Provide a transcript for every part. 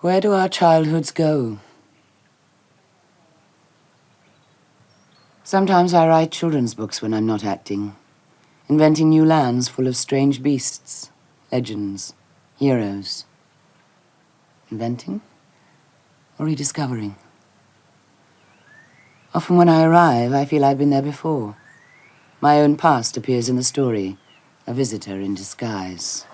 Where do our childhoods go? Sometimes I write children's books when I'm not acting, inventing new lands full of strange beasts, legends, heroes. Inventing or rediscovering? Often when I arrive, I feel I've been there before. My own past appears in the story, a visitor in disguise.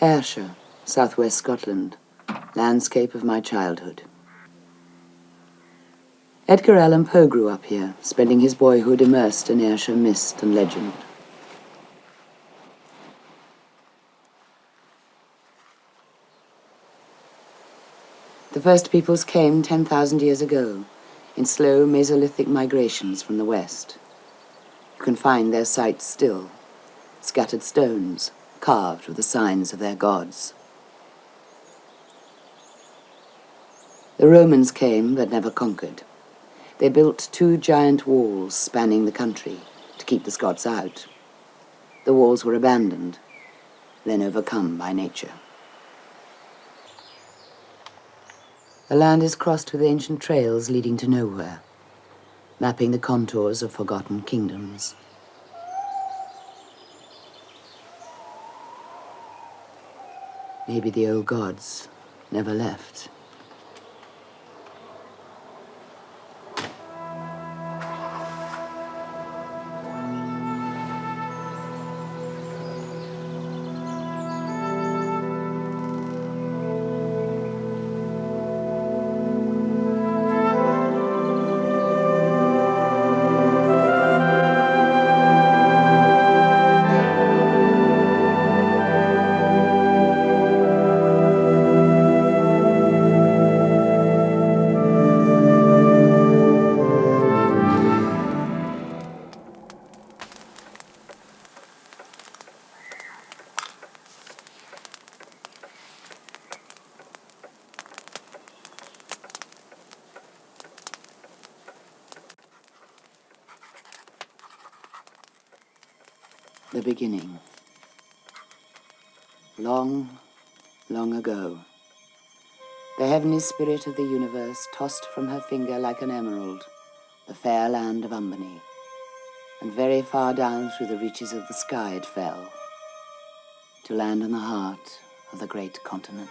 Ayrshire, southwest Scotland, landscape of my childhood. Edgar Allan Poe grew up here, spending his boyhood immersed in Ayrshire mist and legend. The first peoples came 10,000 years ago, in slow Mesolithic migrations from the west. You can find their sites still, scattered stones, carved with the signs of their gods. The Romans came but never conquered. They built 2 giant walls spanning the country to keep the Scots out. The walls were abandoned, then overcome by nature. The land is crossed with ancient trails leading to nowhere, mapping the contours of forgotten kingdoms. Maybe the old gods never left. The beginning. Long, long ago, the heavenly spirit of the universe tossed from her finger like an emerald the fair land of Umbany, and very far down through the reaches of the sky it fell, to land in the heart of the great continent.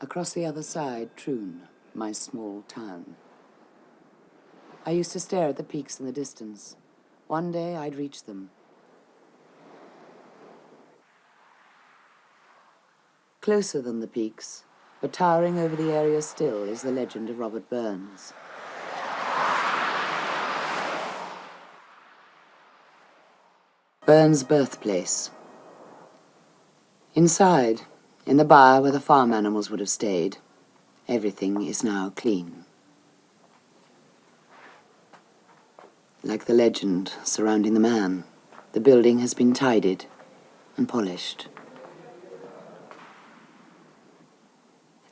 Across the other side, Troon, my small town. I used to stare at the peaks in the distance. One day I'd reach them. Closer than the peaks, but towering over the area still, is the legend of Robert Burns. Burns' birthplace. Inside, in the byre where the farm animals would have stayed, everything is now clean. Like the legend surrounding the man, the building has been tidied and polished.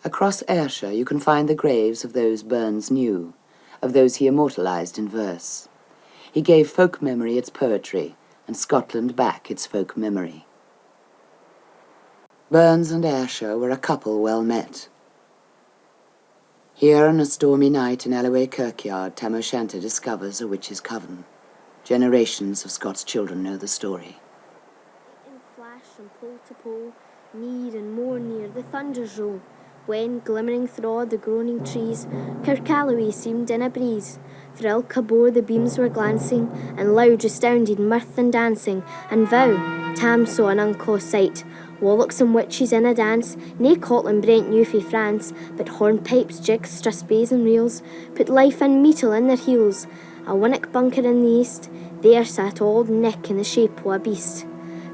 Across Ayrshire you can find the graves of those Burns knew, of those he immortalized in verse. He gave folk memory its poetry, and Scotland back its folk memory. Burns and Ayrshire were a couple well met. Here on a stormy night in Alloway Kirkyard, Tam O'Shanter discovers a witch's coven. Generations of Scots children know the story. In flash from pole to pole, near and more near the thunders roll, when, glimmering thro' the groaning trees, Kirkalloway seemed in a breeze. Thrill Cabor the beams were glancing, and loud resounded mirth and dancing, and vow, Tam saw an uncaught sight, warlocks and witches in a dance, nae Cotland Brent knew fae France, but hornpipes, jigs, strathspeys and reels, put life and metal in their heels. A winnock bunker in the east, there sat old Nick in the shape o' a beast.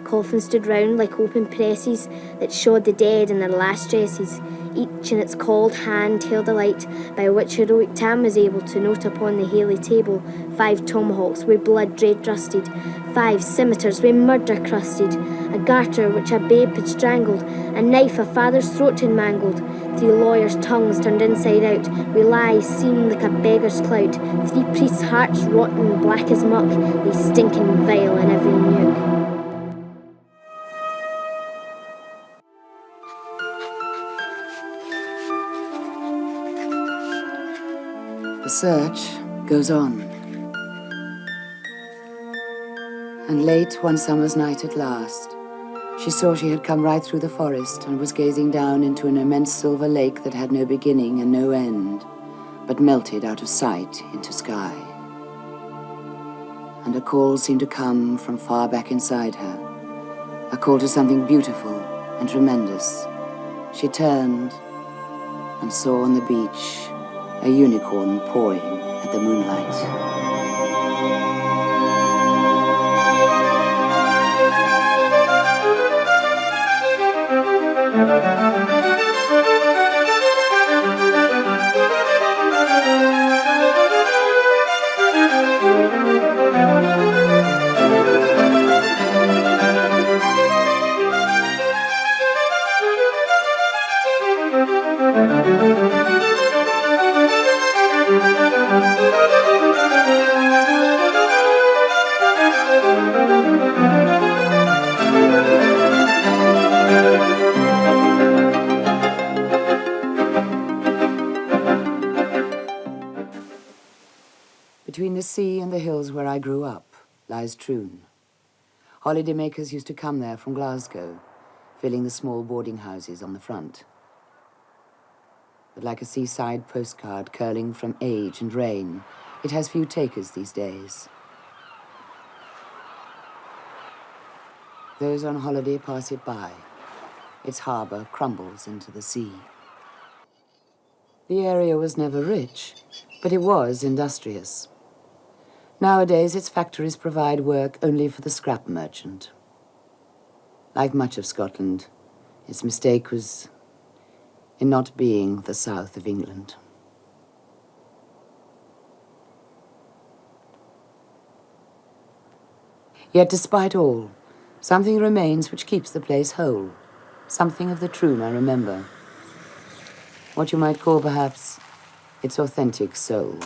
Coffins stood round like open presses that showed the dead in their last dresses. each in its called hand held a light by which heroic Tam was able to note upon the Haley table 5 tomahawks with blood red rusted, 5 scimitars with murder crusted, a garter which a babe had strangled, a knife a father's throat had mangled, 3 lawyers' tongues turned inside out, with lies seamed like a beggar's clout, 3 priests' hearts rotten black as muck, they stinking vile in every nook. The search goes on. And late one summer's night at last, she saw she had come right through the forest and was gazing down into an immense silver lake that had no beginning and no end, but melted out of sight into sky. And a call seemed to come from far back inside her, a call to something beautiful and tremendous. She turned and saw on the beach a unicorn pawing at the moonlight. Between the sea and the hills where I grew up lies Troon. Holidaymakers used to come there from Glasgow, filling the small boarding houses on the front. But like a seaside postcard curling from age and rain, it has few takers these days. Those on holiday pass it by. Its harbour crumbles into the sea. The area was never rich, but it was industrious. Nowadays, its factories provide work only for the scrap merchant. Like much of Scotland, its mistake was in not being the south of England. Yet despite all, something remains which keeps the place whole, something of the Troon I remember. What you might call, perhaps, its authentic soul.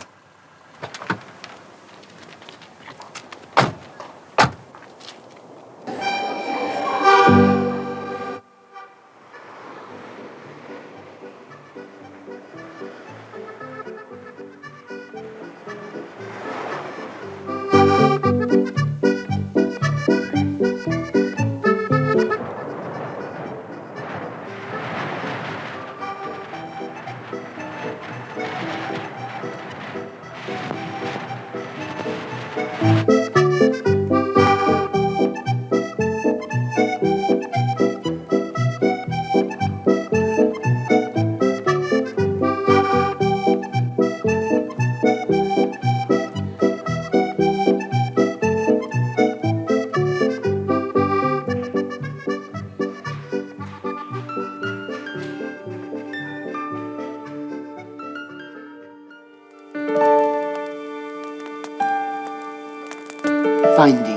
Finding.